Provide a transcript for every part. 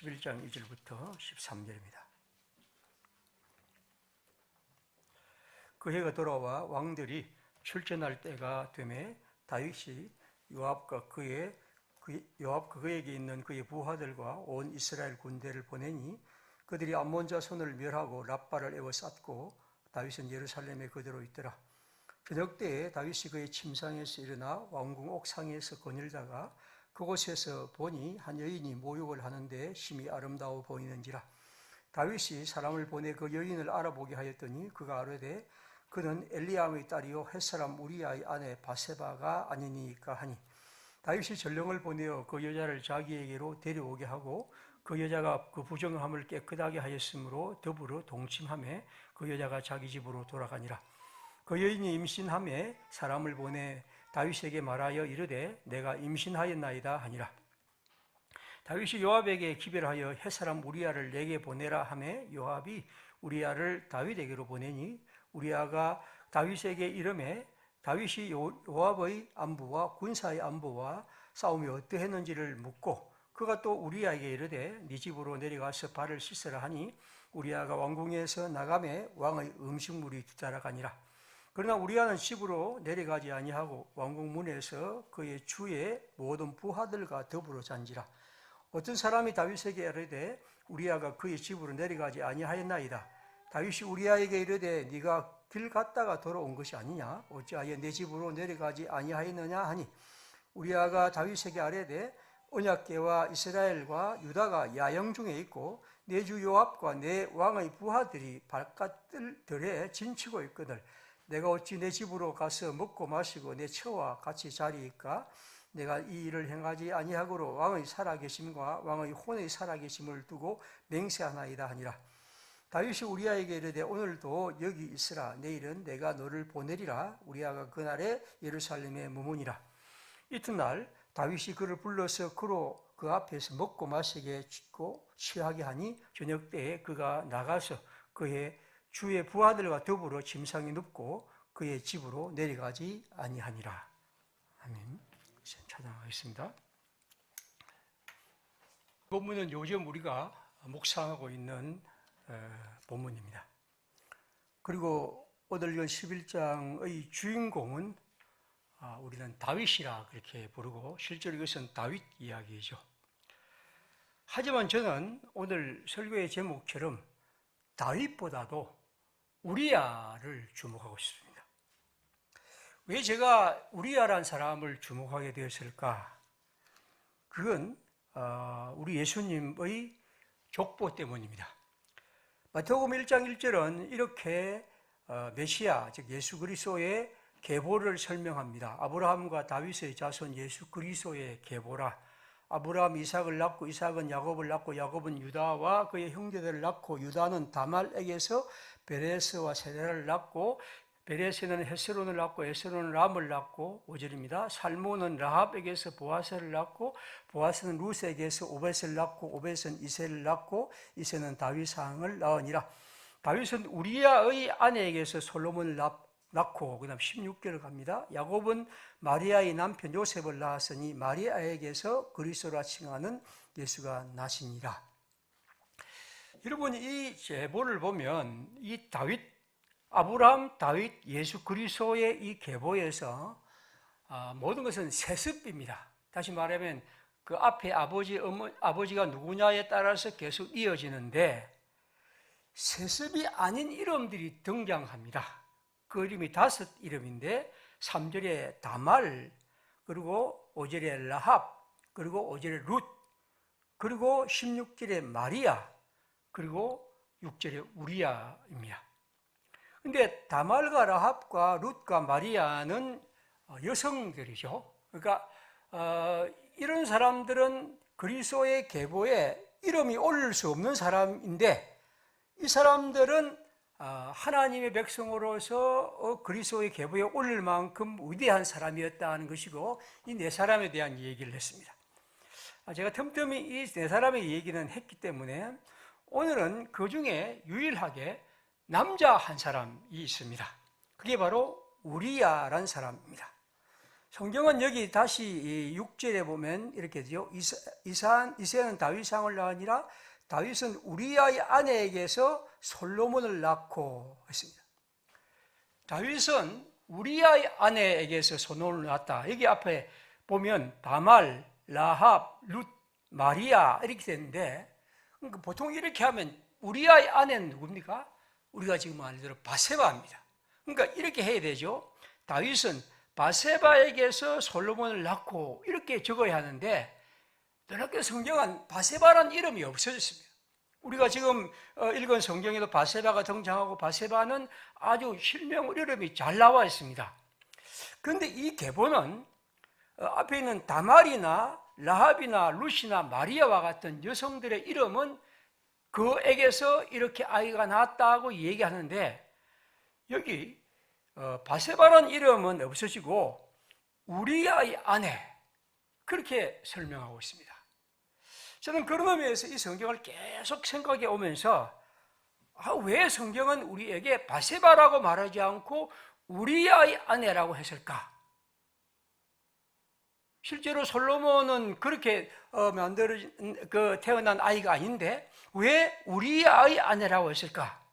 11장 2절부터 13절입니다. 그 해가 돌아와 왕들이 출전할 때가 되매 다윗이 요압과 그에게 있는 그의 부하들과 온 이스라엘 군대를 보내니 그들이 암몬 자손을 멸하고 랍바를 에워쌌고 다윗은 예루살렘에 그대로 있더라. 저녁 때에 다윗이 그의 침상에서 일어나 왕궁 옥상에서 거닐다가 그곳에서 보니 한 여인이 모욕을 하는데 심히 아름다워 보이는지라. 다윗이 사람을 보내 그 여인을 알아보게 하였더니 그가 아뢰되 그는 엘리암의 딸이요 햇사람 우리아의 아내 바세바가 아니니까 하니, 다윗이 전령을 보내어 그 여자를 자기에게로 데려오게 하고 그 여자가 그 부정함을 깨끗하게 하였으므로 더불어 동침하매 그 여자가 자기 집으로 돌아가니라. 그 여인이 임신하매 사람을 보내 다윗에게 말하여 이르되 내가 임신하였나이다 하니라. 다윗이 요압에게 기별하여 햇사람 우리아를 내게 보내라 하매 요압이 우리아를 다윗에게로 보내니 우리아가 다윗에게 이르매 다윗이 요압의 안부와 군사의 안부와 싸움이 어떠했는지를 묻고 그가 또 우리아에게 이르되 네 집으로 내려가서 발을 씻으라 하니 우리아가 왕궁에서 나가매 왕의 음식물이 뒤따라가니라. 그러나 우리아는 집으로 내려가지 아니하고 왕궁 문에서 그의 주의 모든 부하들과 더불어 잔지라. 어떤 사람이 다윗에게 이르되 우리아가 그의 집으로 내려가지 아니하였나이다. 다윗이 우리아에게 이르되 네가 길 갔다가 돌아온 것이 아니냐? 어찌하여 내 집으로 내려가지 아니하였느냐 하니 우리아가 다윗에게 아뢰되 언약궤와 이스라엘과 유다가 야영 중에 있고 내 주 요압과 내 왕의 부하들이 바깥들에 진치고 있거늘 내가 어찌 내 집으로 가서 먹고 마시고 내 처와 같이 자리이까? 내가 이 일을 행하지 아니하고로 왕의 살아계심과 왕의 혼의 살아계심을 두고 맹세하나이다 하니라. 다윗이 우리아에게 이르되 오늘도 여기 있으라. 내일은 내가 너를 보내리라. 우리아가 그날에 예루살렘에 머무니라. 이튿날 다윗이 그를 불러서 그로 그 앞에서 먹고 마시게 짓고 취하게 하니 저녁 때에 그가 나가서 그의 주의 부하들과 더불어 침상에 눕고 그의 집으로 내려가지 아니하니라. 아멘. 찬양하겠습니다. 본문은 요즘 우리가 묵상하고 있는 본문입니다. 그리고 오늘 11장의 주인공은 우리는 다윗이라 그렇게 부르고 실제로 이것은 다윗 이야기이죠. 하지만 저는 오늘 설교의 제목처럼 다윗보다도 우리아를 주목하고 싶습니다. 왜 제가 우리아라는 사람을 주목하게 되었을까? 그건 우리 예수님의 족보 때문입니다. 마태복음 1장 1절은 이렇게 메시아, 즉 예수 그리스도의 계보를 설명합니다. 아브라함과 다윗의 자손 예수 그리스도의 계보라. 아브라함 이삭을 낳고 이삭은 야곱을 낳고 야곱은 유다와 그의 형제들을 낳고 유다는 다말에게서 베레스와 세라를 낳고 베레스는 헤스론을 낳고 헤스론은 람을 낳고 5절입니다. 살몬은 라합에게서 보아스를 낳고 보아스는 루스에게서 오벳을 낳고 오벳은 이새를 낳고 이새는 다윗왕을 낳으니라. 다윗은 우리아의 아내에게서 솔로몬을 낳고 그 다음 16절을 갑니다. 야곱은 마리아의 남편 요셉을 낳았으니 마리아에게서 그리스도라 칭하는 예수가 나시니라. 여러분 이 계보를 보면 이 다윗 아브라함, 다윗, 예수 그리스도의 이 계보에서 모든 것은 세습입니다. 다시 말하면 그 앞에 아버지가 누구냐에 따라서 계속 이어지는데 세습이 아닌 이름들이 등장합니다. 그 이름이 5 이름인데 3절에 다말, 그리고 5절에 라합, 그리고 5절에 룻, 그리고 16절에 마리아, 그리고 6절에 우리아입니다. 근데 다말과 라합과 룻과 마리아는 여성들이죠. 그러니까 이런 사람들은 그리스도의 계보에 이름이 오를 수 없는 사람인데 이 사람들은 하나님의 백성으로서 그리스도의 계보에 오를 만큼 위대한 사람이었다는 것이고 이 4사람에 대한 얘기를 했습니다. 제가 틈틈이 이 4사람의 얘기는 했기 때문에 오늘은 그 중에 유일하게 남자 한 사람이 있습니다. 그게 바로 우리아란 사람입니다. 성경은 여기 다시 6절에 보면 이렇게 되죠. 이새는 다윗왕을 낳으니라. 다윗은 우리아의 아내에게서 솔로몬을 낳고 했습니다. 다윗은 우리아의 아내에게서 솔로몬을 낳았다. 여기 앞에 보면 다말, 라합, 룻, 마리아 이렇게 되는데, 그러니까 보통 이렇게 하면 우리아의 아내는 누굽니까? 우리가 지금 말대로 바세바입니다. 그러니까 이렇게 해야 되죠. 다윗은 바세바에게서 솔로몬을 낳고 이렇게 적어야 하는데, 놀랍게 성경은 바세바라는 이름이 없어졌습니다. 우리가 지금 읽은 성경에도 바세바가 등장하고 바세바는 아주 실명 이름이 잘 나와 있습니다. 그런데 이 계보는 앞에 있는 다말이나 라합이나 룻이나 마리아와 같은 여성들의 이름은 그에게서 이렇게 아이가 낳았다고 얘기하는데, 여기 바세바라는 이름은 없어지고 우리아의 아내 그렇게 설명하고 있습니다. 저는 그런 의미에서 이 성경을 계속 생각해 오면서 왜 성경은 우리에게 바세바라고 말하지 않고 우리아의 아내라고 했을까? 실제로 솔로몬은 그렇게 태어난 아이가 아닌데 왜 우리아의 아내라고 했을까?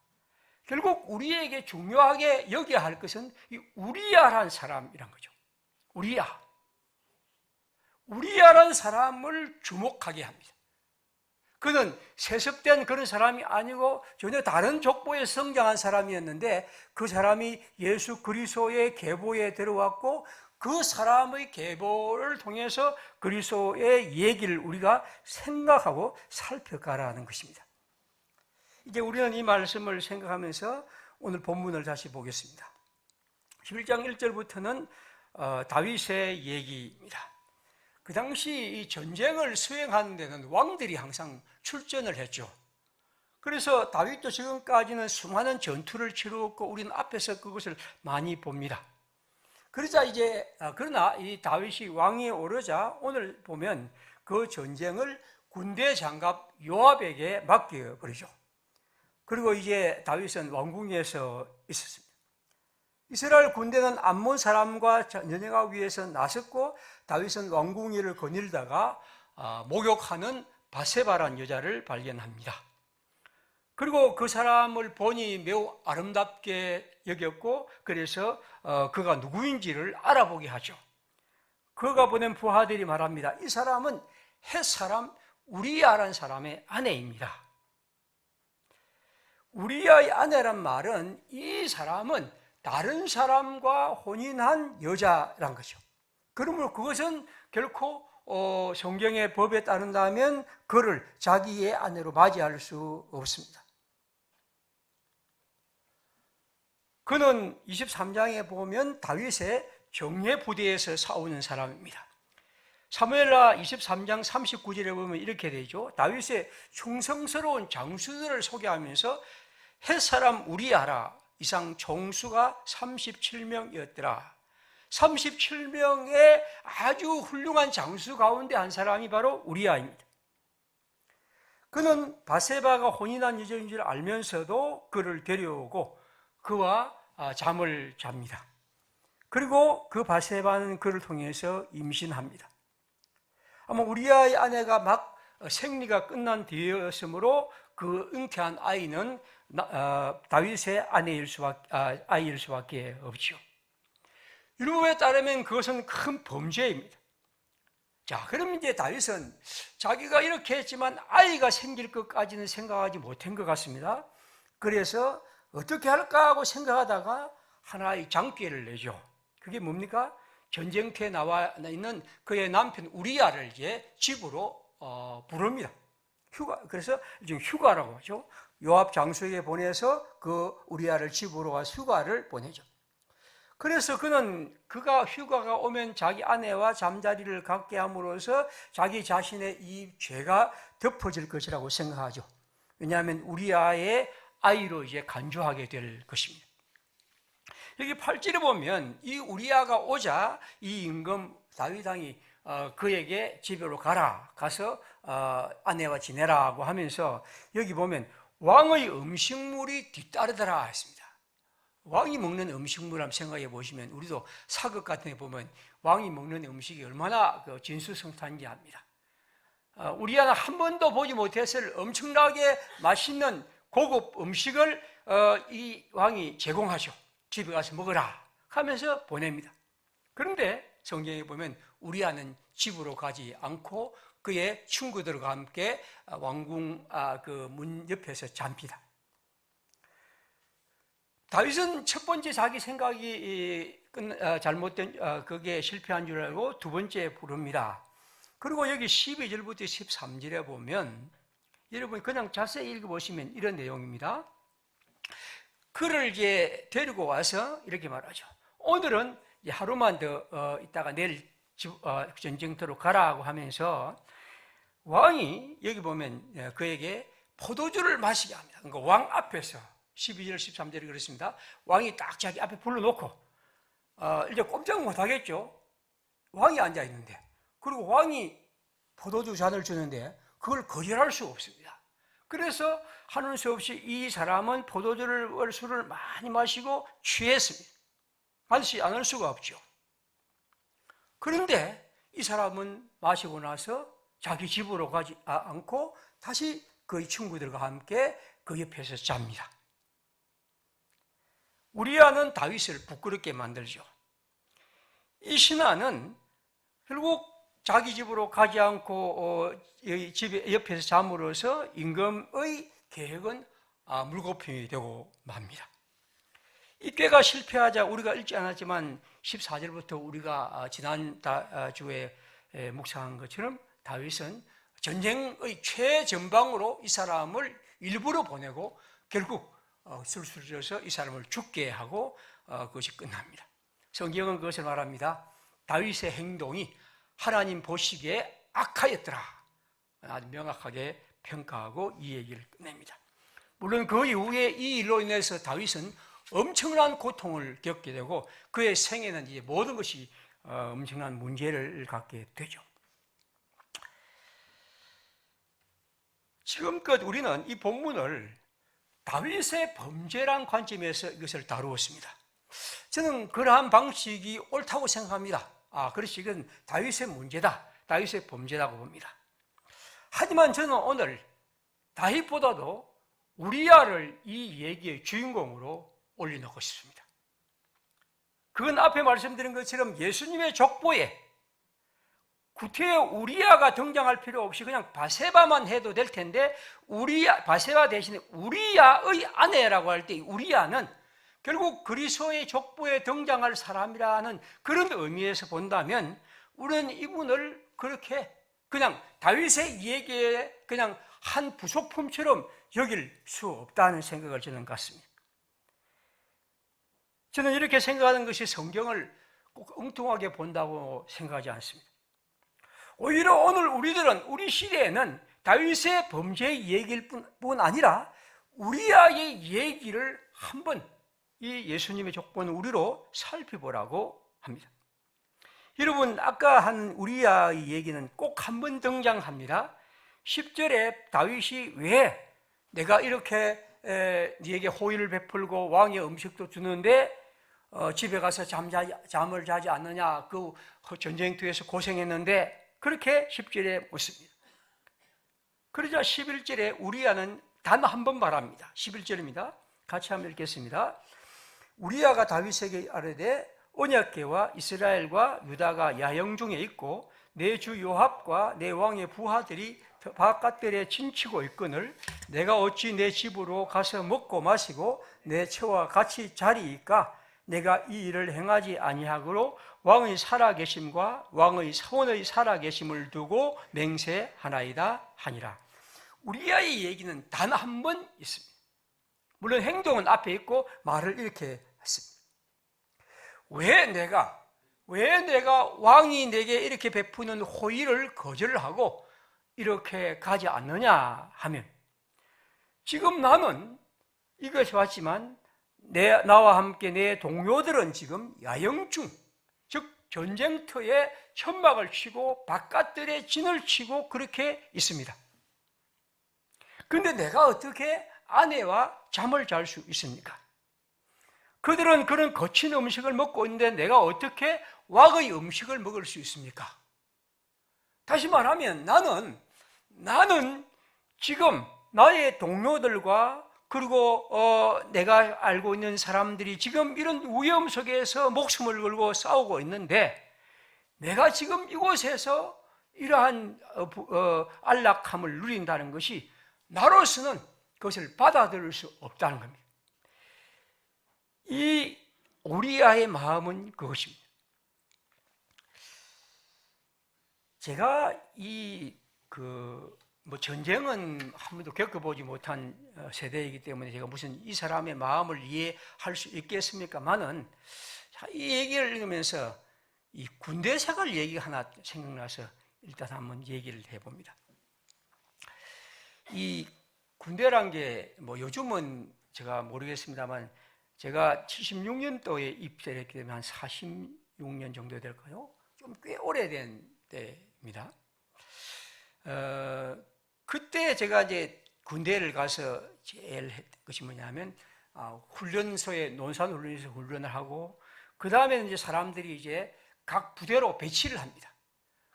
결국 우리에게 중요하게 여겨야 할 것은 이 우리아라는 사람이란 거죠. 우리아라는 사람을 주목하게 합니다. 그는 세습된 그런 사람이 아니고 전혀 다른 족보에 성장한 사람이었는데 그 사람이 예수 그리스도의 계보에 들어왔고 그 사람의 계보를 통해서 그리스도의 얘기를 우리가 생각하고 살펴가라는 것입니다. 이제 우리는 이 말씀을 생각하면서 오늘 본문을 다시 보겠습니다. 11장 1절부터는 다윗의 얘기입니다. 그 당시 이 전쟁을 수행하는 데는 왕들이 항상 출전을 했죠. 그래서 다윗도 지금까지는 수많은 전투를 치루었고 우리는 앞에서 그것을 많이 봅니다. 그러나 이 다윗이 왕위에 오르자 오늘 보면 그 전쟁을 군대 장갑 요압에게 맡겨버리죠. 그리고 이제 다윗은 왕궁에서 있었습니다. 이스라엘 군대는 암몬 사람과 전쟁하기 위해서 나섰고 다윗은 왕궁위를 거닐다가 목욕하는 바세바라는 여자를 발견합니다. 그리고 그 사람을 보니 매우 아름답게 여겼고 그래서 그가 누구인지를 알아보게 하죠. 그가 보낸 부하들이 말합니다. 이 사람은 헷사람 우리아라는 사람의 아내입니다. 우리아의 아내란 말은 이 사람은 다른 사람과 혼인한 여자란 거죠. 그러므로 그것은 결코 성경의 법에 따른다면 그를 자기의 아내로 맞이할 수 없습니다. 그는 23장에 보면 다윗의 정예 부대에서 싸우는 사람입니다. 사무엘하 23장 39절에 보면 이렇게 되죠. 다윗의 충성스러운 장수들을 소개하면서 헷사람 우리아라 이상 총수가 37명이었더라. 37명의 아주 훌륭한 장수 가운데 한 사람이 바로 우리아입니다. 그는 바세바가 혼인한 여자인 줄 알면서도 그를 데려오고 그와 잠을 잡니다. 그리고 그 바세바는 그를 통해서 임신합니다. 아마 우리아의 아내가 막 생리가 끝난 뒤였으므로 그 잉태한 아이는 다윗의 아이일 수밖에 없죠. 율법에 따르면 그것은 큰 범죄입니다. 자, 그럼 이제 다윗은 자기가 이렇게 했지만 아이가 생길 것까지는 생각하지 못한 것 같습니다. 그래서 어떻게 할까 하고 생각하다가 하나의 장기를 내죠. 그게 뭡니까? 전쟁터에 나와 있는 그의 남편 우리아를 이제 집으로 부릅니다. 그래서 지금 휴가라고 하죠. 요압 장수에게 보내서 그 우리아를 집으로 가서 휴가를 보내죠. 그래서 그가 휴가가 오면 자기 아내와 잠자리를 갖게 함으로써 자기 자신의 이 죄가 덮어질 것이라고 생각하죠. 왜냐하면 우리아의 아이로 이제 간주하게 될 것입니다. 여기 8절에 보면 이 우리아가 오자 이 임금 다윗 왕이 그에게 집으로 가서 아내와 지내라고 하면서 여기 보면 왕의 음식물이 뒤따르더라 했습니다. 왕이 먹는 음식물 한번 생각해 보시면 우리도 사극 같은 데 보면 왕이 먹는 음식이 얼마나 진수성찬인지 압니다. 우리야는 한 번도 보지 못했을 엄청나게 맛있는 고급 음식을 이 왕이 제공하죠. 집에 가서 먹어라 하면서 보냅니다. 그런데 성경에 보면 우리야는 집으로 가지 않고 그의 친구들과 함께 왕궁 그 문 옆에서 잡니다. 다윗은 첫 번째 자기 생각이 잘못된 그게 실패한 줄 알고 두 번째 부릅니다. 그리고 여기 12절부터 13절에 보면 여러분 그냥 자세히 읽어보시면 이런 내용입니다. 그를 이제 데리고 와서 이렇게 말하죠. 오늘은 하루만 더 있다가 내일 전쟁터로 가라고 하면서 왕이 여기 보면 그에게 포도주를 마시게 합니다. 그러니까 왕 앞에서 12절 13절이 그렇습니다. 왕이 딱 자기 앞에 불러놓고 이제 꼼짝 못하겠죠. 왕이 앉아있는데, 그리고 왕이 포도주 잔을 주는데 그걸 거절할 수 없습니다. 그래서 하는 수 없이 이 사람은 술을 많이 마시고 취했습니다. 마시지 않을 수가 없죠. 그런데 이 사람은 마시고 나서 자기 집으로 가지 않고 다시 그의 친구들과 함께 그 옆에서 잡니다. 우리야는 다윗을 부끄럽게 만들죠. 이 신하는 결국 자기 집으로 가지 않고 집에 옆에서 잠으로써 임금의 계획은 물거품이 되고 맙니다. 이 꾀가 실패하자 우리가 읽지 않았지만 14절부터 우리가 지난 주에 묵상한 것처럼 다윗은 전쟁의 최전방으로 이 사람을 일부러 보내고 결국 술술져서 이 사람을 죽게 하고 그것이 끝납니다. 성경은 그것을 말합니다. 다윗의 행동이 하나님 보시기에 악하였더라. 아주 명확하게 평가하고 이 얘기를 끝냅니다. 물론 그 이후에 이 일로 인해서 다윗은 엄청난 고통을 겪게 되고 그의 생애는 이제 모든 것이 엄청난 문제를 갖게 되죠. 지금껏 우리는 이 본문을 다윗의 범죄란 관점에서 이것을 다루었습니다. 저는 그러한 방식이 옳다고 생각합니다. 그렇지, 이건 다윗의 문제다, 다윗의 범죄라고 봅니다. 하지만 저는 오늘 다윗보다도 우리야를 이 얘기의 주인공으로 올려놓고 싶습니다. 그건 앞에 말씀드린 것처럼 예수님의 족보에 구태여 우리야가 등장할 필요 없이 그냥 바세바만 해도 될 텐데 바세바 대신에 우리야의 아내라고 할 때 우리야는 결국 그리스도의 족보에 등장할 사람이라는 그런 의미에서 본다면 우리는 이분을 그렇게 그냥 다윗의 얘기에 그냥 한 부속품처럼 여길 수 없다는 생각을 저는 갖습니다. 저는 이렇게 생각하는 것이 성경을 꼭 엉뚱하게 본다고 생각하지 않습니다. 오히려 오늘 우리 시대에는 다윗의 범죄 얘기일 뿐 아니라 우리야의 얘기를 한번 이 예수님의 족보는 우리로 살펴보라고 합니다. 여러분, 아까 한 우리야의 얘기는 꼭 한 번 등장합니다. 10절에 다윗이 왜 내가 이렇게 네게 호의를 베풀고 왕의 음식도 주는데 집에 가서 잠을 자지 않느냐, 그 전쟁터에서 고생했는데 그렇게 10절에 묻습니다. 그러자 11절에 우리야는 단 한 번 말합니다. 11절입니다. 같이 한번 읽겠습니다. 우리야가 다윗에게 아뢰되 언약궤와 이스라엘과 유다가 야영 중에 있고 내 주 요압과 내 왕의 부하들이 바깥들에 진치고 있거늘 내가 어찌 내 집으로 가서 먹고 마시고 내 처와 같이 자리이까 내가 이 일을 행하지 아니하므로 왕의 살아계심과 왕의 사원의 살아계심을 두고 맹세하나이다 하니라. 우리야의 얘기는 단 한 번 있습니다. 물론 행동은 앞에 있고 말을 이렇게 했습니다. 왜 내가 왕이 내게 이렇게 베푸는 호의를 거절하고 이렇게 가지 않느냐 하면, 지금 나는 이것이 왔지만 나와 함께 내 동료들은 지금 야영 중, 즉 전쟁터에 천막을 치고 바깥들에 진을 치고 그렇게 있습니다. 그런데 내가 어떻게 아내와 잠을 잘 수 있습니까? 그들은 그런 거친 음식을 먹고 있는데 내가 어떻게 왁의 음식을 먹을 수 있습니까? 다시 말하면 나는 지금 나의 동료들과 그리고 내가 알고 있는 사람들이 지금 이런 위험 속에서 목숨을 걸고 싸우고 있는데 내가 지금 이곳에서 이러한 안락함을 누린다는 것이 나로서는 그것을 받아들일 수 없다는 겁니다. 이 우리아의 마음은 그것입니다. 제가 전쟁은 한 번도 겪어보지 못한 세대이기 때문에 제가 무슨 이 사람의 마음을 이해할 수 있겠습니까만은 이 얘기를 읽으면서 이 군대 생활 얘기가 하나 생각나서 일단 한번 얘기를 해봅니다. 이 군대란 게 요즘은 제가 모르겠습니다만 제가 76년도에 입대를 했기 때문에 한 46년 정도 될까요? 좀 꽤 오래된 때입니다. 그때 제가 이제 군대를 가서 제일 했던 것이 뭐냐면 훈련소에 논산훈련소에서 훈련을 하고 그 다음에 이제 사람들이 이제 각 부대로 배치를 합니다.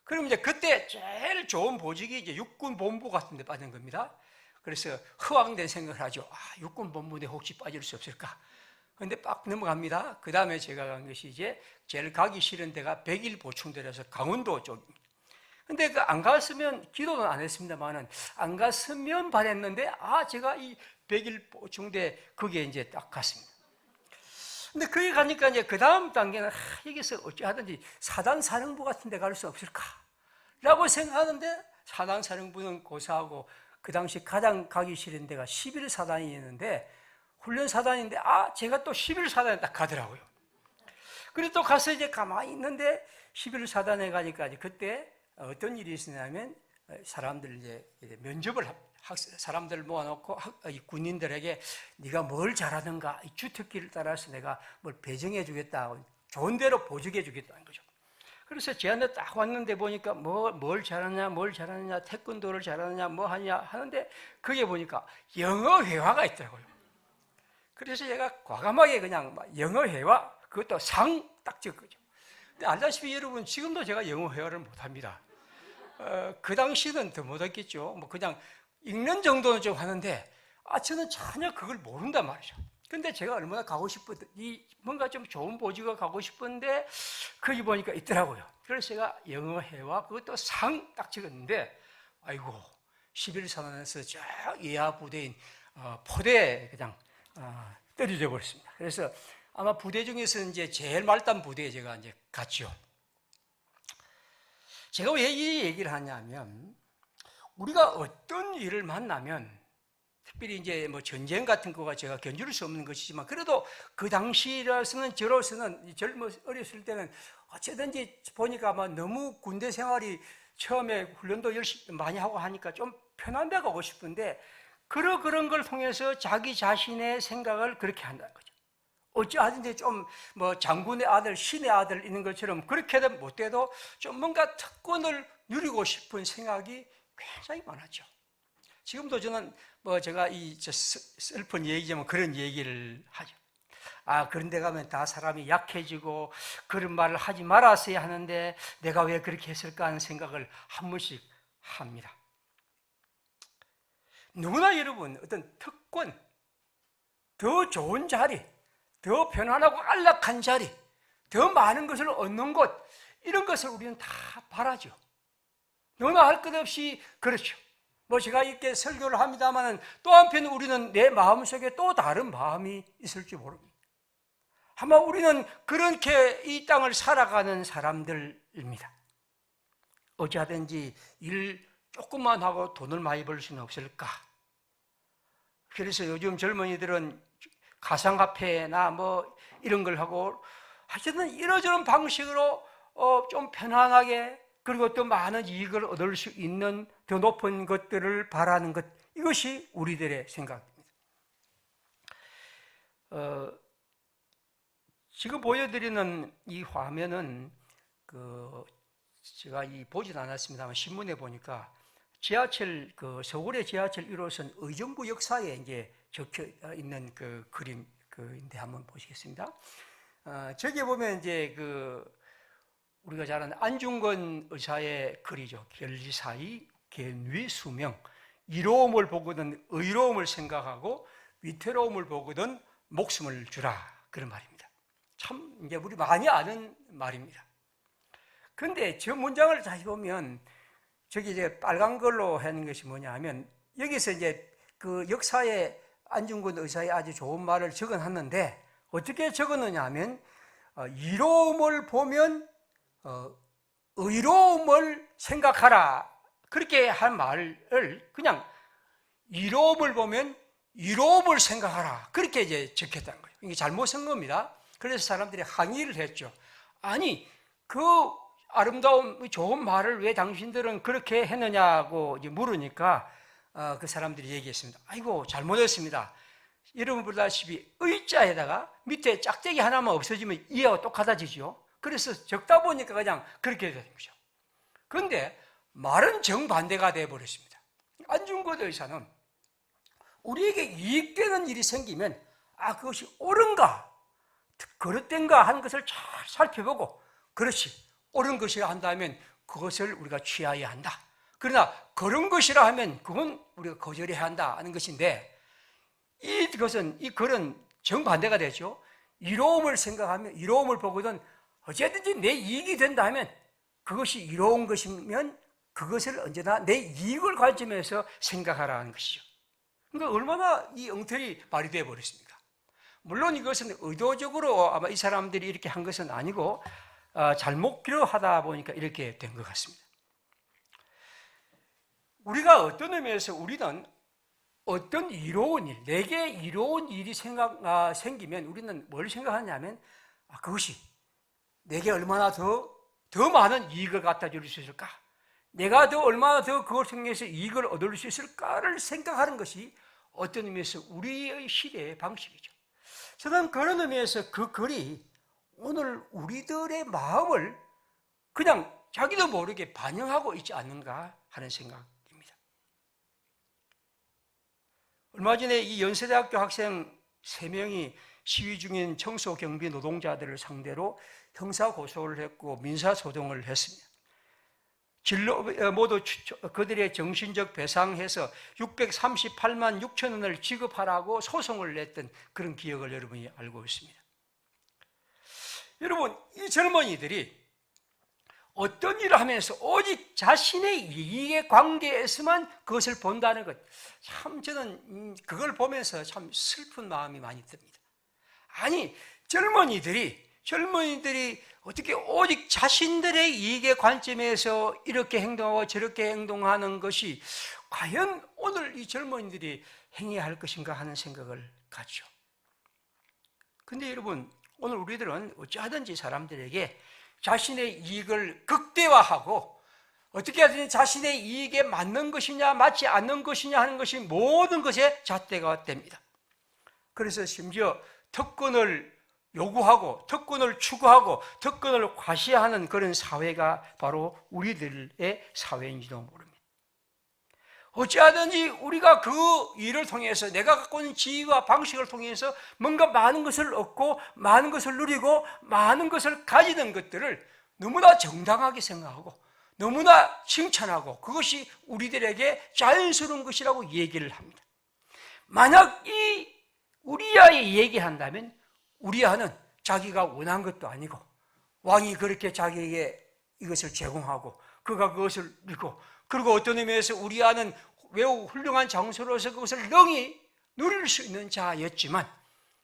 그럼 이제 그때 제일 좋은 보직이 이제 육군본부 같은 데 빠진 겁니다. 그래서 허황된 생각을 하죠. 육군본부에 혹시 빠질 수 없을까? 근데 빡 넘어갑니다. 그 다음에 제가 간 것이 이제 제일 가기 싫은 데가 101 보충대라서 강원도 쪽입니다. 근데 안 갔으면 기도는 안 했습니다만은 안 갔으면 바랬는데 제가 이 101 보충대 거기에 이제 딱 갔습니다. 근데 거기 가니까 이제 그 다음 단계는 여기서 어찌하든지 사단사령부 같은 데 갈 수 없을까? 라고 생각하는데 사단사령부는 고사하고 그 당시 가장 가기 싫은 데가 11사단이었는데 훈련사단인데 제가 또 11사단에 딱 가더라고요. 그래서 또 가서 이제 가만히 있는데 11사단에 가니까 이제 그때 어떤 일이 있었냐면 사람들 이제 면접을 사람들을 모아놓고 이 군인들에게 네가 뭘 잘하는가 이 주특기를 따라서 내가 뭘 배정해 주겠다, 좋은 대로 보직해 주겠다는 거죠. 그래서 제한테 딱 왔는데 보니까 뭘 잘하느냐 태권도를 잘하느냐 뭐 하냐 하는데 거기에 보니까 영어 회화가 있더라고요. 그래서 제가 과감하게 그냥 영어 회화 그것도 상 딱 적었죠. 근데 알다시피 여러분 지금도 제가 영어 회화를 못합니다. 그 당시는 더 못했겠죠. 그냥 읽는 정도는 좀 하는데 저는 전혀 그걸 모른단 말이죠. 근데 제가 얼마나 가고 뭔가 좀 좋은 보직을 가고 싶은데 거기 보니까 있더라고요. 그래서 제가 영어 회화 그것도 상 딱 적었는데 11사단에서 저 이하 부대인 포대에 그냥 떨어져 버렸습니다. 그래서 아마 부대 중에서 이제 제일 말단 부대에 제가 이제 갔죠. 제가 왜 이 얘기를 하냐면 우리가 어떤 일을 만나면 특별히 이제 전쟁 같은 거가 제가 견줄 수 없는 것이지만 그래도 그 당시라서는 저로서는 어렸을 때는 어쨌든지 보니까 너무 군대 생활이 처음에 훈련도 열심히 많이 하고 하니까 좀 편한 데 가고 싶은데 그런 걸 통해서 자기 자신의 생각을 그렇게 한다는 거죠. 어찌하든지 좀 장군의 아들, 신의 아들 있는 것처럼 그렇게는 못돼도 좀 뭔가 특권을 누리고 싶은 생각이 굉장히 많았죠. 지금도 저는 제가 슬픈 얘기지만 그런 얘기를 하죠. 그런 데 가면 다 사람이 약해지고 그런 말을 하지 말았어야 하는데 내가 왜 그렇게 했을까 하는 생각을 한 번씩 합니다. 누구나 여러분 어떤 특권, 더 좋은 자리, 더 편안하고 안락한 자리, 더 많은 것을 얻는 곳 이런 것을 우리는 다 바라죠. 너나 할 것 없이 그렇죠. 제가 이렇게 설교를 합니다만 또 한편 우리는 내 마음속에 또 다른 마음이 있을지 모릅니다. 아마 우리는 그렇게 이 땅을 살아가는 사람들입니다. 어찌하든지 일 조금만 하고 돈을 많이 벌 수는 없을까? 그래서 요즘 젊은이들은 가상화폐나 이런 걸 하고 하여튼 이러저런 방식으로 좀 편안하게 그리고 또 많은 이익을 얻을 수 있는 더 높은 것들을 바라는 것 이것이 우리들의 생각입니다. 지금 보여드리는 이 화면은 제가 보진 않았습니다만 신문에 보니까 지하철 서울의 지하철 1호선 의정부 역사에 이제 적혀 있는 그림 그인데 한번 보시겠습니다. 저기 보면 이제 우리가 잘 아는 안중근 의사의 글이죠. 결리사의 견위수명. 이로움을 보거든 의로움을 생각하고 위태로움을 보거든 목숨을 주라. 그런 말입니다. 참 이제 우리 많이 아는 말입니다. 그런데 저 문장을 다시 보면 저기 이제 빨간 걸로 하는 것이 뭐냐 하면 여기서 이제 그 역사에 안중근 의사의 아주 좋은 말을 적어놨는데 어떻게 적었느냐 하면 이로움을 보면 의로움을 생각하라. 그렇게 한 말을 그냥 이로움을 보면 이로움을 생각하라. 그렇게 이제 적혔다는 거예요. 이게 잘못 쓴 겁니다. 그래서 사람들이 항의를 했죠. 아니, 그 아름다운 좋은 말을 왜 당신들은 그렇게 했느냐고 이제 물으니까 그 사람들이 얘기했습니다. 아이고, 잘못했습니다. 여러분 보다시피 의자에다가 밑에 짝대기 하나만 없어지면 이해가 똑같아지죠. 그래서 적다 보니까 그냥 그렇게 되는 거죠. 그런데 말은 정반대가 되어버렸습니다. 안중근 의사는 우리에게 이익되는 일이 생기면 그것이 옳은가 그릇된가 하는 것을 잘 살펴보고 그렇지 옳은 것이라 한다면 그것을 우리가 취하여야 한다. 그러나 그런 것이라 하면 그건 우리가 거절해야 한다 하는 것인데 이 글은 정반대가 되죠. 이로움을 생각하면 이로움을 보거든 어쨌든지 내 이익이 된다 하면 그것이 이로운 것이면 그것을 언제나 내 이익을 관점에서 생각하라는 것이죠. 그러니까 얼마나 이 엉터리 말이 되어버렸습니까? 물론 이것은 의도적으로 아마 이 사람들이 이렇게 한 것은 아니고 잘못 기록하다 보니까 이렇게 된 것 같습니다. 우리가 어떤 의미에서 우리는 어떤 이로운 일, 내게 이로운 일이 생기면 우리는 뭘 생각하냐면 그것이 내게 얼마나 더 많은 이익을 갖다 줄 수 있을까? 내가 얼마나 더 그걸 통해서 이익을 얻을 수 있을까를 생각하는 것이 어떤 의미에서 우리의 시대의 방식이죠. 저는 그런 의미에서 그 글이 오늘 우리들의 마음을 그냥 자기도 모르게 반영하고 있지 않는가 하는 생각입니다. 얼마 전에 이 연세대학교 학생 3명이 시위 중인 청소경비 노동자들을 상대로 형사고소를 했고 민사소송을 했습니다. 모두 그들의 정신적 배상해서 638만 6천 원을 지급하라고 소송을 냈던 그런 기억을 여러분이 알고 있습니다. 여러분, 이 젊은이들이 어떤 일을 하면서 오직 자신의 이익의 관계에서만 그것을 본다는 것, 참 저는 그걸 보면서 참 슬픈 마음이 많이 듭니다. 아니, 젊은이들이 어떻게 오직 자신들의 이익의 관점에서 이렇게 행동하고 저렇게 행동하는 것이 과연 오늘 이 젊은이들이 행해야 할 것인가 하는 생각을 갖죠. 그런데 여러분, 오늘 우리들은 어찌하든지 사람들에게 자신의 이익을 극대화하고 어떻게 하든지 자신의 이익에 맞는 것이냐 맞지 않는 것이냐 하는 것이 모든 것에 잣대가 됩니다. 그래서 심지어 특권을 요구하고 특권을 추구하고 특권을 과시하는 그런 사회가 바로 우리들의 사회인지도 모릅니다. 어찌하든지 우리가 그 일을 통해서 내가 갖고 있는 지위와 방식을 통해서 뭔가 많은 것을 얻고 많은 것을 누리고 많은 것을 가지는 것들을 너무나 정당하게 생각하고 너무나 칭찬하고 그것이 우리들에게 자연스러운 것이라고 얘기를 합니다. 만약 이 우리아에 얘기한다면 우리아는 자기가 원한 것도 아니고 왕이 그렇게 자기에게 이것을 제공하고 그가 그것을 누리고 그리고 어떤 의미에서 우리아는 매우 훌륭한 장소로서 그것을 능히 누릴 수 있는 자였지만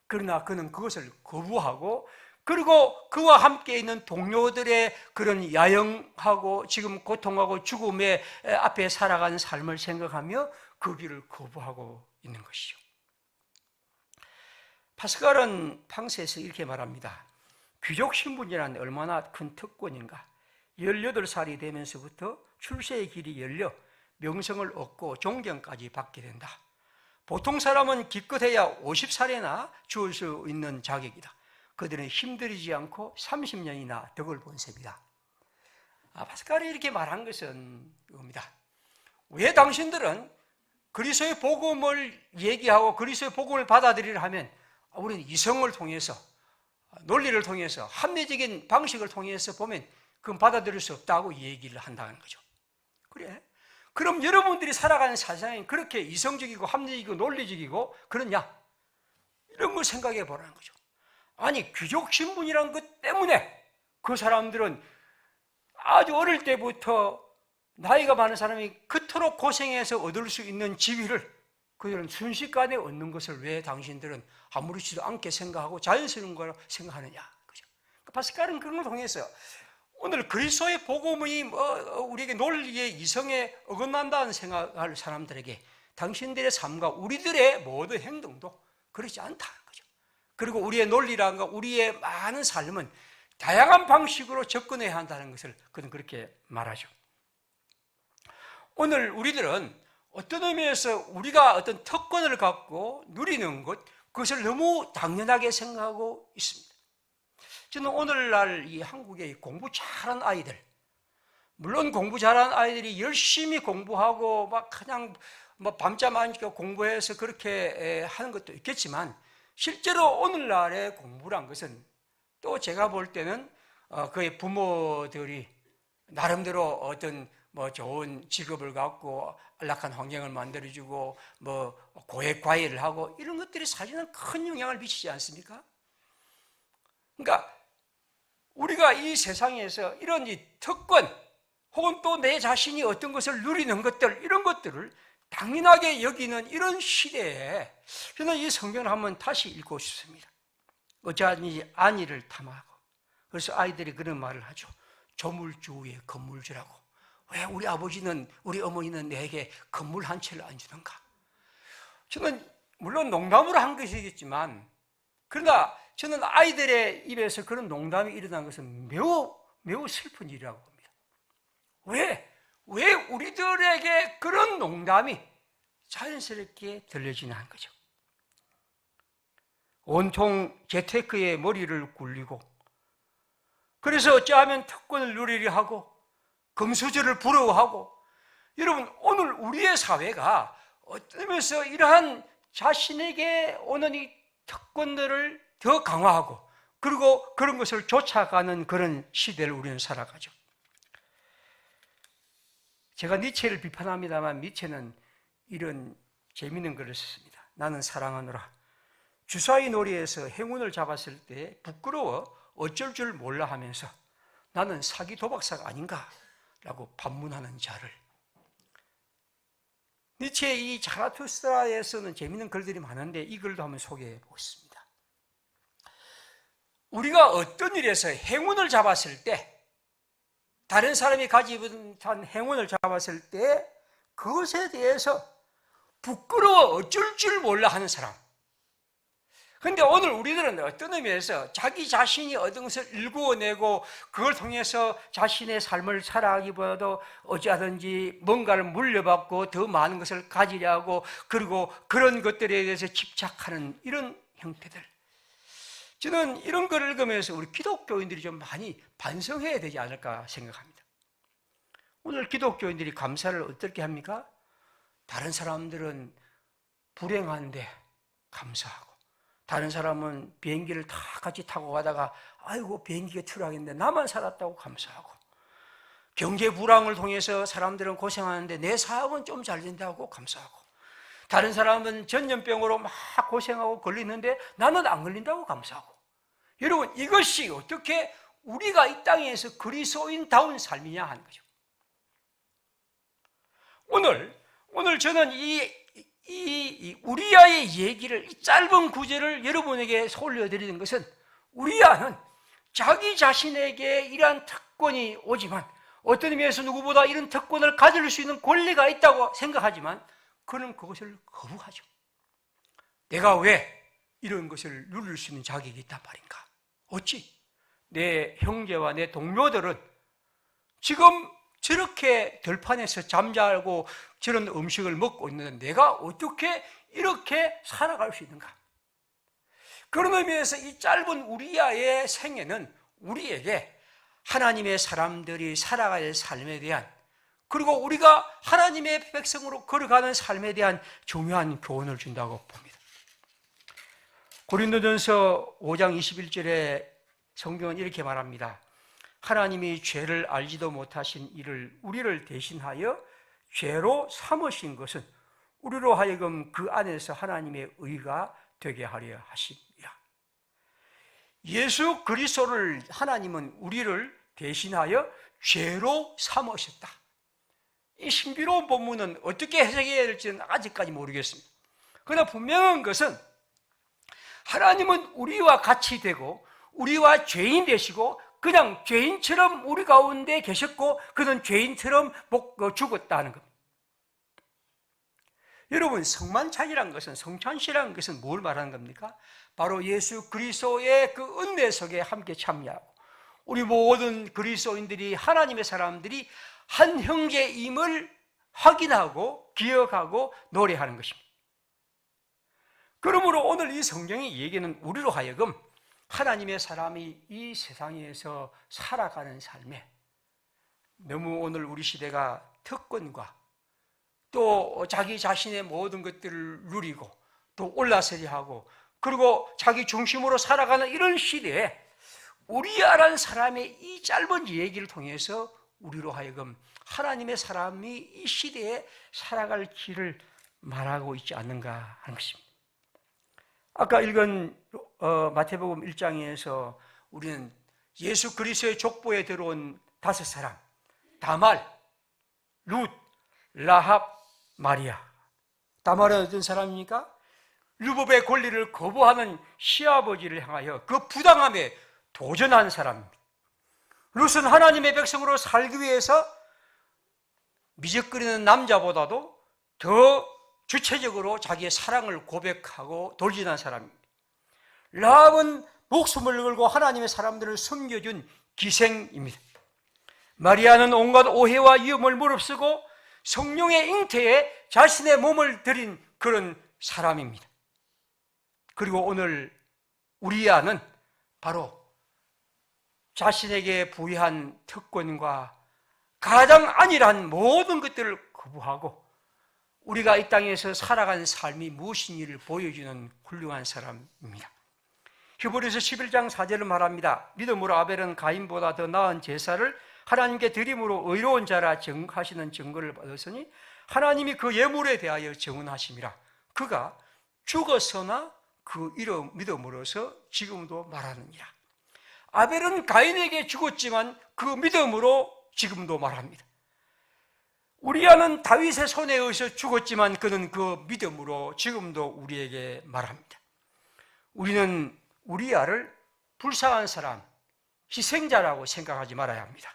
그러나 그는 그것을 거부하고 그리고 그와 함께 있는 동료들의 그런 야영하고 지금 고통하고 죽음의 앞에 살아가는 삶을 생각하며 그 길을 거부하고 있는 것이죠. 파스칼은 팡세에서 이렇게 말합니다. 귀족 신분이란 얼마나 큰 특권인가. 18살이 되면서부터 출세의 길이 열려 명성을 얻고 존경까지 받게 된다. 보통 사람은 기껏해야 50살에나 주을 수 있는 자격이다. 그들은 힘들이지 않고 30년이나 덕을 본 셈이다. 파스칼이 이렇게 말한 것은 이겁니다. 왜 당신들은 그리스도의 복음을 얘기하고 그리스도의 복음을 받아들이려 하면 우리는 이성을 통해서, 논리를 통해서, 합리적인 방식을 통해서 보면 그건 받아들일 수 없다고 얘기를 한다는 거죠. 그래? 그럼 여러분들이 살아가는 세상이 그렇게 이성적이고 합리적이고 논리적이고 그러냐? 이런 걸 생각해 보라는 거죠. 아니, 귀족 신분이란 것 때문에 그 사람들은 아주 어릴 때부터 나이가 많은 사람이 그토록 고생해서 얻을 수 있는 지위를 그들은 순식간에 얻는 것을 왜 당신들은 아무렇지도 않게 생각하고 자연스러운 거라고 생각하느냐? 그죠? 파스칼은 그런 걸 통해서 오늘 그리스도의 복음이 우리에게 논리의 이성에 어긋난다는 생각할 사람들에게 당신들의 삶과 우리들의 모든 행동도 그렇지 않다는 거죠. 그리고 우리의 논리라든가 우리의 많은 삶은 다양한 방식으로 접근해야 한다는 것을 그는 그렇게 말하죠. 오늘 우리들은 어떤 의미에서 우리가 어떤 특권을 갖고 누리는 것, 그것을 너무 당연하게 생각하고 있습니다. 저는 오늘날 이 한국의 공부 잘하는 아이들, 물론 공부 잘하는 아이들이 열심히 공부하고 막 그냥 밤잠 안 자고 공부해서 그렇게 하는 것도 있겠지만 실제로 오늘날의 공부란 것은 또 제가 볼 때는 그의 부모들이 나름대로 어떤 좋은 직업을 갖고 안락한 환경을 만들어주고 고액 과외를 하고 이런 것들이 사실은 큰 영향을 미치지 않습니까? 그러니까 우리가 이 세상에서 이런 이 특권 혹은 또 내 자신이 어떤 것을 누리는 것들 이런 것들을 당연하게 여기는 이런 시대에 저는 이 성경을 한번 다시 읽고 싶습니다. 어찌하든지 안위를 탐하고 그래서 아이들이 그런 말을 하죠. 조물주의 건물주라고. 왜 우리 아버지는 우리 어머니는 내게 건물 한 채를 안 주는가? 저는 물론 농담으로 한 것이겠지만 그러나 저는 아이들의 입에서 그런 농담이 일어난 것은 매우 슬픈 일이라고 봅니다. 왜 우리들에게 그런 농담이 자연스럽게 들려지나 한 거죠. 온통 재테크의 머리를 굴리고 그래서 어찌하면 특권을 누리려 하고 금수저를 부러워하고 여러분 오늘 우리의 사회가 어떤 면에서 이러한 자신에게 오는 이 특권들을 더 강화하고 그리고 그런 것을 쫓아가는 그런 시대를 우리는 살아가죠. 제가 니체를 비판합니다만 니체는 이런 재미있는 글을 썼습니다. 나는 사랑하노라. 주사위 놀이에서 행운을 잡았을 때 부끄러워 어쩔 줄 몰라 하면서 나는 사기 도박사가 아닌가? 라고 반문하는 자를. 니체의 이 자라투스트라에서는 재미있는 글들이 많은데 이 글도 한번 소개해 보겠습니다. 우리가 어떤 일에서 행운을 잡았을 때 다른 사람이 가지고 있는 행운을 잡았을 때 그것에 대해서 부끄러워 어쩔 줄 몰라 하는 사람. 그런데 오늘 우리들은 어떤 의미에서 자기 자신이 얻은 것을 일구어내고 그걸 통해서 자신의 삶을 살아가기보다도 어찌하든지 뭔가를 물려받고 더 많은 것을 가지려 하고 그리고 그런 것들에 대해서 집착하는 이런 형태들. 저는 이런 걸 읽으면서 우리 기독교인들이 좀 많이 반성해야 되지 않을까 생각합니다. 오늘 기독교인들이 감사를 어떻게 합니까? 다른 사람들은 불행한데 감사하고 다른 사람은 비행기를 다 같이 타고 가다가 아이고 비행기가 추락했는데 나만 살았다고 감사하고 경제 불황을 통해서 사람들은 고생하는데 내 사업은 좀 잘 된다고 감사하고 다른 사람은 전염병으로 막 고생하고 걸리는데 나는 안 걸린다고 감사하고 여러분 이것이 어떻게 우리가 이 땅에서 그리스도인다운 삶이냐 하는 거죠. 오늘 저는 이 우리아의 얘기를 이 짧은 구절을 여러분에게 올려드리는 것은 우리아는 자기 자신에게 이러한 특권이 오지만 어떤 의미에서 누구보다 이런 특권을 가질 수 있는 권리가 있다고 생각하지만 그는 그것을 거부하죠. 내가 왜 이런 것을 누릴 수 있는 자격이 있단 말인가? 어찌 내 형제와 내 동료들은 지금 저렇게 들판에서 잠자고 저런 음식을 먹고 있는데 내가 어떻게 이렇게 살아갈 수 있는가? 그런 의미에서 이 짧은 우리아의 생애는 우리에게 하나님의 사람들이 살아갈 삶에 대한 그리고 우리가 하나님의 백성으로 걸어가는 삶에 대한 중요한 교훈을 준다고 봅니다. 고린도전서 5장 21절에 성경은 이렇게 말합니다. 하나님이 죄를 알지도 못하신 이를 우리를 대신하여 죄로 삼으신 것은 우리로 하여금 그 안에서 하나님의 의가 되게 하려 하십니다. 예수 그리스도를 하나님은 우리를 대신하여 죄로 삼으셨다. 이 신비로운 본문은 어떻게 해석해야 될지는 아직까지 모르겠습니다. 그러나 분명한 것은 하나님은 우리와 같이 되고 우리와 죄인 되시고 그냥 죄인처럼 우리 가운데 계셨고 그는 죄인처럼 죽었다는 겁니다. 여러분, 성만찬이라는 것은, 성찬식이라는 것은 뭘 말하는 겁니까? 바로 예수 그리스도의 그 은혜 속에 함께 참여하고 우리 모든 그리스도인들이, 하나님의 사람들이 한 형제임을 확인하고 기억하고 노래하는 것입니다. 그러므로 오늘 이 성경의 얘기는 우리로 하여금 하나님의 사람이 이 세상에서 살아가는 삶에, 너무 오늘 우리 시대가 특권과 또 자기 자신의 모든 것들을 누리고 또 올라서리하고 그리고 자기 중심으로 살아가는 이런 시대에 우리야라는 사람의 이 짧은 얘기를 통해서 우리로 하여금 하나님의 사람이 이 시대에 살아갈 길을 말하고 있지 않는가 하는 것입니다. 아까 읽은 마태복음 1장에서 우리는 예수 그리스도의 족보에 들어온 5사람, 다말, 룻, 라합, 마리아. 다말은 어떤 사람입니까? 율법의 권리를 거부하는 시아버지를 향하여 그 부당함에 도전한 사람입니다. 룻은 하나님의 백성으로 살기 위해서 미적거리는 남자보다도 더 주체적으로 자기의 사랑을 고백하고 돌진한 사람입니다. 라합은 목숨을 걸고 하나님의 사람들을 숨겨준 기생입니다. 마리아는 온갖 오해와 위험을 무릅쓰고 성령의 잉태에 자신의 몸을 들인 그런 사람입니다. 그리고 오늘 우리야는 바로 자신에게 부여한 특권과 가장 안일한 모든 것들을 거부하고 우리가 이 땅에서 살아가는 삶이 무엇인지를 보여주는 훌륭한 사람입니다. 히브리서 11장 4절을 말합니다. 믿음으로 아벨은 가인보다 더 나은 제사를 하나님께 드림으로 의로운 자라 하시는 증거를 받았으니 하나님이 그 예물에 대하여 증언하심이라. 그가 죽었으나 그 이름 믿음으로서 지금도 말하느니라. 아벨은 가인에게 죽었지만 그 믿음으로 지금도 말합니다. 우리야는 다윗의 손에 의해서 죽었지만 그는 그 믿음으로 지금도 우리에게 말합니다. 우리는 우리야를 불쌍한 사람, 희생자라고 생각하지 말아야 합니다.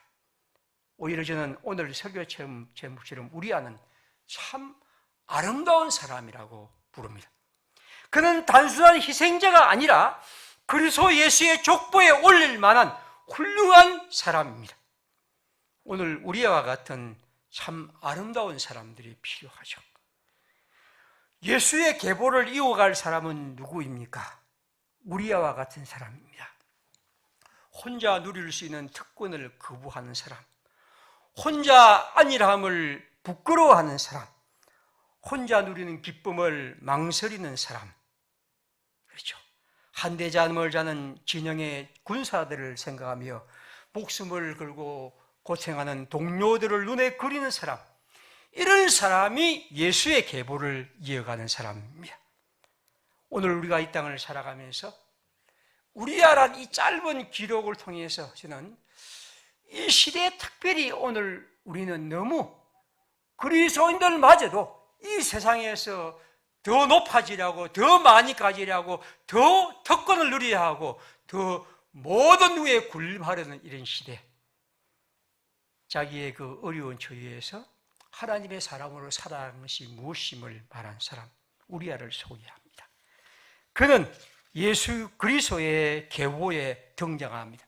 오히려 저는 오늘 설교 제목처럼 우리야는 참 아름다운 사람이라고 부릅니다. 그는 단순한 희생자가 아니라 그리스도 예수의 족보에 올릴 만한 훌륭한 사람입니다. 오늘 우리와 같은 참 아름다운 사람들이 필요하죠. 예수의 계보를 이어갈 사람은 누구입니까? 우리와 같은 사람입니다. 혼자 누릴 수 있는 특권을 거부하는 사람, 혼자 안일함을 부끄러워하는 사람, 혼자 누리는 기쁨을 망설이는 사람, 그렇죠. 한대잠을 자는 진영의 군사들을 생각하며 목숨을 걸고 고생하는 동료들을 눈에 그리는 사람, 이런 사람이 예수의 계보를 이어가는 사람입니다. 오늘 우리가 이 땅을 살아가면서 우리야란 이 짧은 기록을 통해서 저는 이 시대에 특별히 오늘 우리는 너무 그리스도인들마저도 이 세상에서 더 높아지려고, 더 많이 가지려고, 더 특권을 누리려 하고, 더 모든 위에 군림하려는 이런 시대, 자기의 그 어려운 처지에서 하나님의 사람으로 살아가는 것이 무엇임을 말한 사람, 우리야를 소개합니다. 그는 예수 그리스도의 계보에 등장합니다.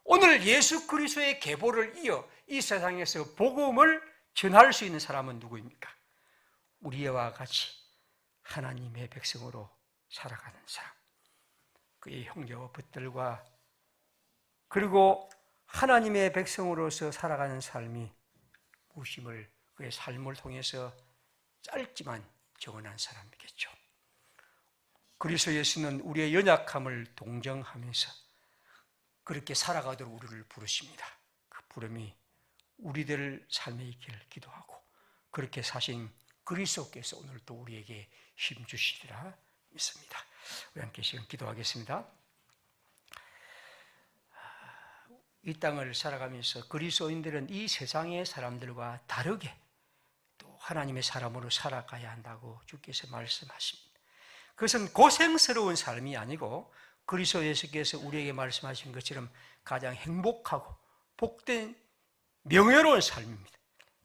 오늘 예수 그리스도의 계보를 이어 이 세상에서 복음을 전할 수 있는 사람은 누구입니까? 우리와 같이 하나님의 백성으로 살아가는 사람, 그의 형제와 벗들과 그리고 하나님의 백성으로서 살아가는 삶이 무엇임을 그의 삶을 통해서 짧지만 정언한 사람이겠죠. 그리스도 예수는 우리의 연약함을 동정하면서 그렇게 살아가도록 우리를 부르십니다. 그 부름이 우리들 삶에 있기를 기도하고 그렇게 사신 그리스도께서 오늘도 우리에게 힘 주시리라 믿습니다. 우리 함께 시간 기도하겠습니다. 이 땅을 살아가면서 그리스도인들은 이 세상의 사람들과 다르게 또 하나님의 사람으로 살아가야 한다고 주께서 말씀하십니다. 그것은 고생스러운 삶이 아니고 그리스도 예수께서 우리에게 말씀하신 것처럼 가장 행복하고 복된 명예로운 삶입니다.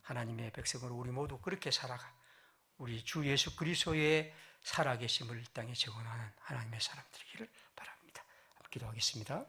하나님의 백성으로 우리 모두 그렇게 살아가 우리 주 예수 그리스도의 살아계심을 이 땅에 증언하는 하나님의 사람들이기를 바랍니다. 기도하겠습니다.